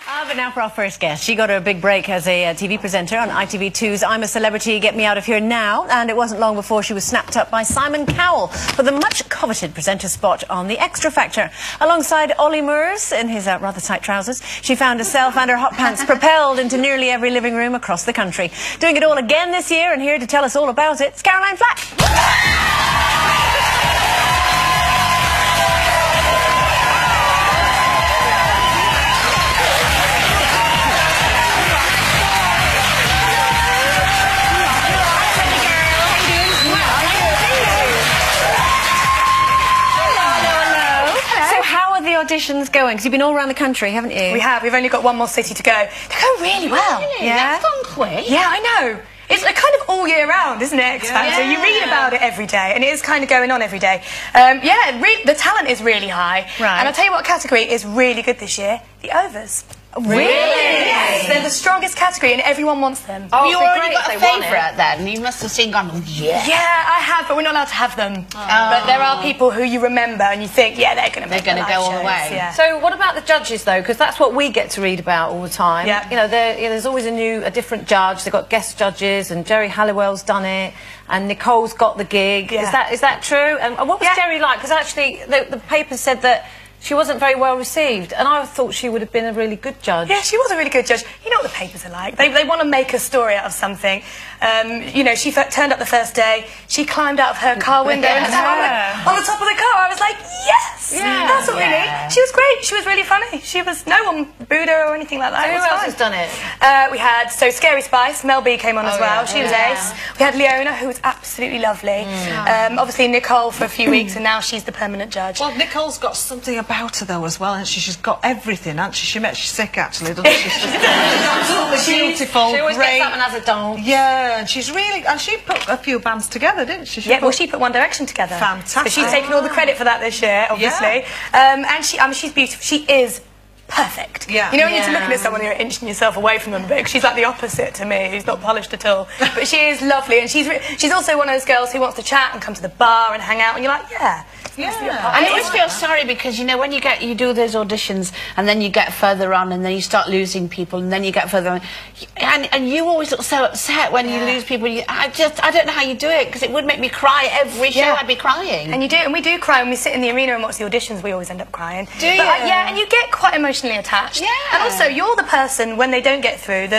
But now for our first guest. She got her big break as a TV presenter on ITV2's I'm a Celebrity, Get Me Out of Here Now. And it wasn't long before she was snapped up by Simon Cowell for the much-coveted presenter spot on The Extra Factor. Alongside Ollie Murs in his rather tight trousers, she found herself and her hot pants propelled into nearly every living room across the country. Doing it all again this year, and here to tell us all about it, it's Caroline Flack. Auditions going? Because you've been all around the country, haven't you? We have. We've only got one more city to go. They're going really well. Really? Yeah. That's gone quick. Yeah, I know. It's kind of all year round, isn't it, X Factor? Yeah. You read about it every day, and it is kind of going on every day. The talent is really high. Right. And I'll tell you what category is really good this year. The overs. Really? Yes. They're the strongest category, and everyone wants them. Oh, you already got a favourite then? You must have seen gone, yeah. Yeah, I have, but we're not allowed to have them. Oh. But there are people who you remember, and you think, yeah, they're going to go all the way. Yeah. So what about the judges, though? Because that's what we get to read about all the time. Yeah. You know, there's always a different judge. They've got guest judges, and Jerry Halliwell's done it, and Nicole's got the gig. Yeah. Is that true? And what was Jerry like? Because actually, the paper said that she wasn't very well received, and I thought she would have been a really good judge. Yeah, she was a really good judge. You know what the papers are like. They want to make a story out of something. You know, she turned up the first day, she climbed out of her car window and sat on the top of the car. I was like, yes! Yeah. That's what we need. She was great. She was really funny. No one booed her or anything like that. So who else has done it? We had, Scary Spice, Mel B came on as well. She was ace. We had Leona, who was absolutely lovely. Obviously Nicole for a few weeks, and now she's the permanent judge. Well, Nicole's got something about her though as well, and she's just got everything, hasn't she? She's sick actually, doesn't she? She's absolutely beautiful. She always gets up and has a dance. Yeah, and she put a few bands together, didn't she? She put One Direction together. Fantastic. So she's taken all the credit for that this year, obviously. And she's beautiful. She is perfect. Yeah. You know when you're looking at someone, you're inching yourself away from them a bit, 'cause she's like the opposite to me, who's not polished at all. But she is lovely, and she's also one of those girls who wants to chat and come to the bar and hang out, and you're like, yeah. I always feel sorry because, you know, when you do those auditions and then you get further on and then you start losing people and then you get further on, and you always look so upset when you lose people. I don't know how you do it, because it would make me cry every show. I'd be crying. And you do, and we do cry when we sit in the arena and watch the auditions. We always end up crying. Do you? Yeah, and you get quite emotionally attached. Yeah. And also, you're the person when they don't get through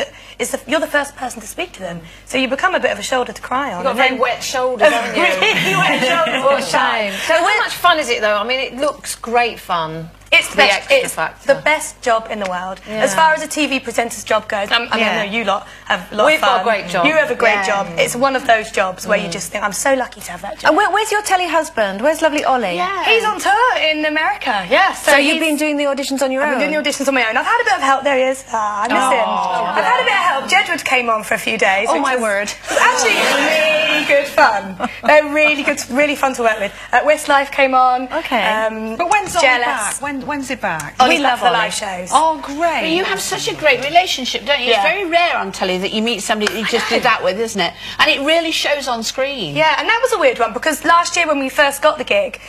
you're the first person to speak to them, so you become a bit of a shoulder to cry on. You've got very wet shoulders, haven't you? Really wet shoulders. What a shame. So how much fun is it, though? I mean, it looks great fun. It's the best job in the world. Yeah. As far as a TV presenter's job goes, I know you lot have a lot We've of fun. got a great job. You have a great job. It's one of those jobs where you just think, I'm so lucky to have that job. And where's your telly husband? Where's lovely Ollie? Yeah. He's on tour in America, yeah. So you've been doing the auditions on your own? I've been doing the auditions on my own. I've had a bit of help. There he is. I miss him. I've had a bit of help. Jedward came on for a few days. Oh, my word. Actually, really good fun. They're really good, really fun to work with. Westlife came on. Okay. But when's Ollie Jealous. back? When's he back? We love the live shows. Oh, great. But you have such a great relationship, don't you? Yeah. It's very rare on telly that you meet somebody that you just do that with, isn't it? And it really shows on screen. Yeah, and that was a weird one, because last year when we first got the gig,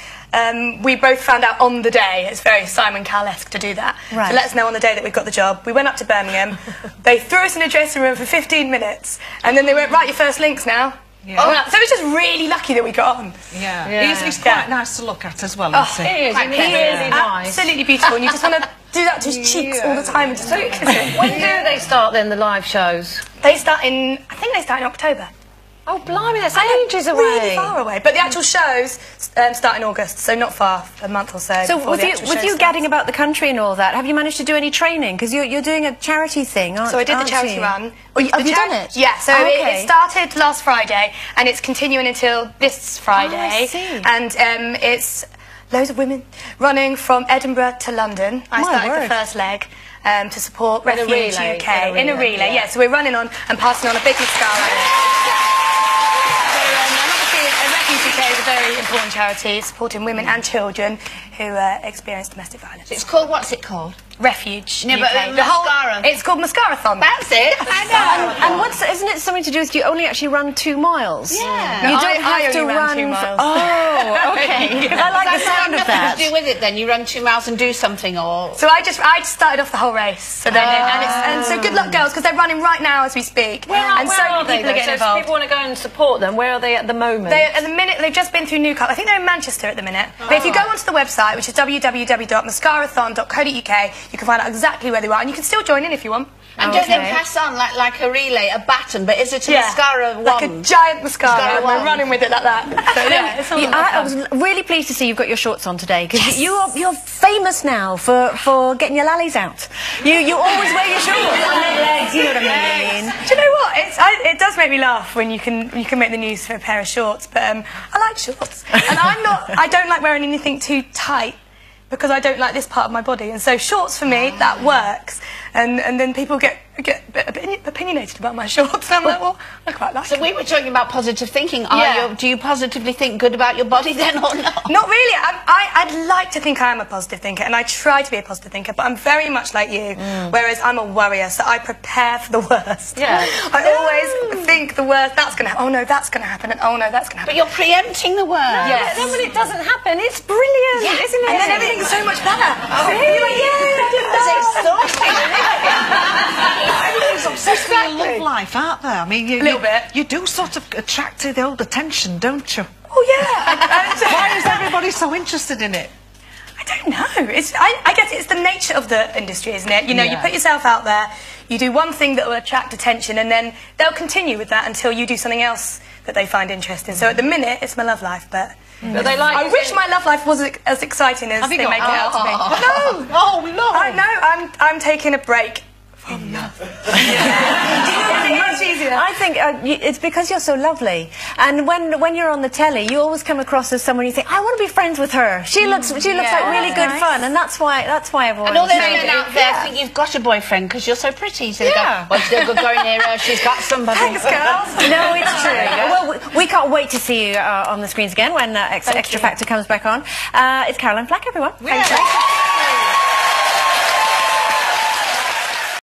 we both found out on the day. It's very Simon Cowell-esque to do that. Right. To let us know on the day that we got the job. We went up to Birmingham. They threw us in a dressing room for 15 minutes, and then they went, right, your first links now. Yeah. So it was just really lucky that we got on. Yeah. He's quite nice to look at as well, isn't he? He is really nice. Absolutely beautiful, and you just want to do that to his cheeks all the time and just kiss him. When do they start, then, the live shows? I think they start in October. Oh, blimey, that's ages away. Really far away. But the actual shows start in August, so not far, a month or so. So with you gadding about the country and all that, have you managed to do any training? Because you're doing a charity thing, aren't you? So I did the charity run. Have you done it? Yeah, so it started last Friday, and it's continuing until this Friday. Oh, I see. And it's loads of women running from Edinburgh to London. I started the first leg to support Refuge UK. In a relay, yeah. So we're running on and passing on a big mascara. Refuge UK is a very important charity supporting women and children who experience domestic violence. It's called, what's it called? Refuge. No, but UK. mascara. It's called Mascarathon. That's it. I know. And isn't it something to do with you only actually run 2 miles? Yeah. No, You don't I have to only ran run 2 miles. Oh, okay. I like the sound of that. Nothing to do with it then. You run 2 miles and do something, or So I just started off the whole race. So then, and so good luck, girls, because they're running right now as we speak. Where are many people are getting So if involved. people want to go and support them, where are they at the moment? At the minute, they've just been through Newcastle. I think they're in Manchester at the minute. But if you go onto the website, which is www.mascarathon.co.uk, you can find out exactly where they are, and you can still join in if you want. and don't they pass on like a relay, a baton? But is it a mascara wand? Like a giant mascara, and we're wand. running with it like that. So yeah, it's all I was really pleased to see you've got your shorts on today, because you're famous now for getting your lallies out. You always wear your shorts on their legs, you know what I mean? Do you know what? It does make me laugh when you can make the news for a pair of shorts, but I like shorts, and I don't like wearing anything too tight, because I don't like this part of my body, and so shorts for me, that works, and then people get a bit opinionated about my shorts, and I'm like, well, I quite like So it. we were talking about positive thinking. Yeah. Do you positively think good about your body then, or not? Not really. I'd like to think I am a positive thinker, and I try to be a positive thinker, but I'm very much like you, whereas I'm a worrier, so I prepare for the worst. Yeah. I always think the worst, that's going to happen, oh no, that's going to happen, and oh no, that's going to happen. But you're preempting the worst. Yes. Then when it doesn't happen, it's brilliant, isn't it? And then everything's so much better. Oh, You're like, yeah, I did That's that. exhausting. Everybody's obsessed with your love life, aren't they? I mean, you, Little bit. You do sort of attract the old attention, don't you? Oh yeah. Why is everybody so interested in it? I don't know. I guess it's the nature of the industry, isn't it? You know, you put yourself out there, you do one thing that will attract attention, and then they'll continue with that until you do something else that they find interesting. So at the minute, it's my love life, but But they like I wish my love life was as exciting as they make it out to be. No! Oh, no! I know, I'm taking a break from love. Much easier. I think it's because you're so lovely, and when you're on the telly, you always come across as someone you think, I want to be friends with her. She looks like really good fun, and that's why everyone. And all those say men out there think you've got a boyfriend because you're so pretty. So they go, well, she's going near her. She's got somebody. Thanks, girls. No, it's true. Well, we can't wait to see you on the screens again when Extra Factor comes back on. It's Caroline Flack, everyone. Thanks.